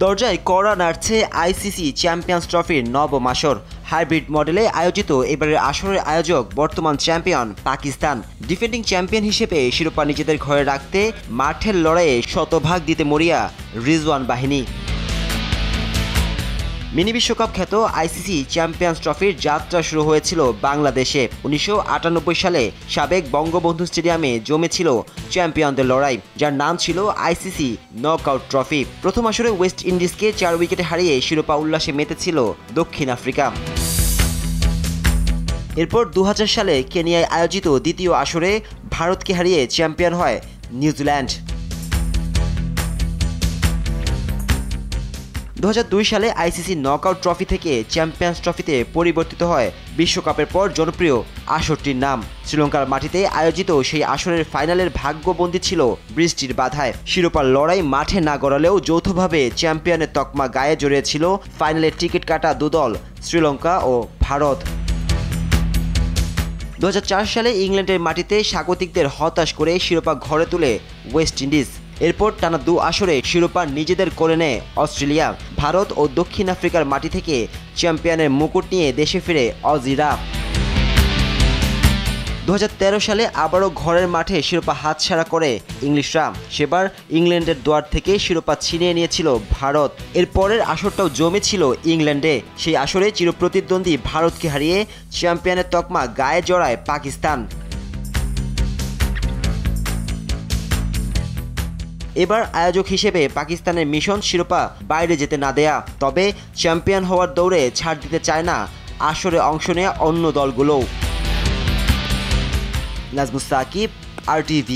দরজায় কড়া নাড়ছে ICC champions ট্রফির নবম আসর। হাইব্রিড মডেলে আয়োজিত এবারের আসরের আয়োজক বর্তমান চ্যাম্পিয়ন পাকিস্তান। ডিফেন্ডিং চ্যাম্পিয়ন হিসেবে শিরোপা নিজেদের ঘরে রাখতে মাঠের লড়াইয়ে শতভাগ দিতে মরিয়া রিজওয়ান বাহিনী। মিনি বিশ্বকাপ খ্যাত আইসিসি চ্যাম্পিয়ন্স ট্রফির যাত্রা শুরু হয়েছিল বাংলাদেশে। 1998 সালে সাবেক বঙ্গবন্ধু স্টেডিয়ামে জমেছিল চ্যাম্পিয়নদের লড়াই, যার নাম ছিল আইসিসি নকআউট ট্রফি। প্রথম আসরে ওয়েস্ট ইন্ডিজকে 4 উইকেটে হারিয়ে শিরোপা উল্লাসে মেতেছিল দক্ষিণ আফ্রিকা। এরপর 2000 সালে কেনিয়ায় আয়োজিত দ্বিতীয় আসরে ভারতকে হারিয়ে চ্যাম্পিয়ন হয় নিউজিল্যান্ড। 2002 সালে আইসিসি নকআউট ট্রফি থেকে চ্যাম্পিয়ন্স ট্রফিতে পরিবর্তিত হয় বিশ্বকাপের পর জনপ্রিয় আসরটির নাম। শ্রীলঙ্কার মাটিতে আয়োজিত সেই আসরের ফাইনালের ভাগ্যবন্দী ছিল বৃষ্টির বাধায়। শিরোপার লড়াই মাঠে না গড়ালেও যৌথভাবে চ্যাম্পিয়নের তকমা গায়ে জড়িয়েছিল ফাইনালের টিকিট কাটা দুদল শ্রীলঙ্কা ও ভারত। 2004 সালে ইংল্যান্ডের মাটিতে স্বাগতিকদের হতাশ করে শিরোপা ঘরে তুলে ওয়েস্ট ইন্ডিজ। এরপর টানা 2 আসরে শিরোপা নিজেদের করে নেয় অস্ট্রেলিয়া। ভারত ও দক্ষিণ আফ্রিকার মাটি থেকে চ্যাম্পিয়নের মুকুট নিয়ে দেশে ফিরে অজিরা। 2013 সালে আবারও ঘরের মাঠে শিরোপা হাতছাড়া করে ইংলিশরা। সেবার ইংল্যান্ডের দুয়ার থেকে শিরোপা ছিনিয়ে নিয়েছিল ভারত। এর পরের আসরটাও জমেছিল ইংল্যান্ডে। সেই আসরে চিরপ্রতিদ্বন্দ্বী ভারতকে হারিয়ে চ্যাম্পিয়নের তকমা গায়ে জড়ায় পাকিস্তান। এবার আয়োজক হিসেবে পাকিস্তানের মিশন শিরোপা বাইরে যেতে না দেয়া, তবে চ্যাম্পিয়ন হওয়ার দৌড়ে ছাড় দিতে চায় না আসরে অংশ নেয়া অন্য দলগুলোও। নাজমুস সাকিব, RTV।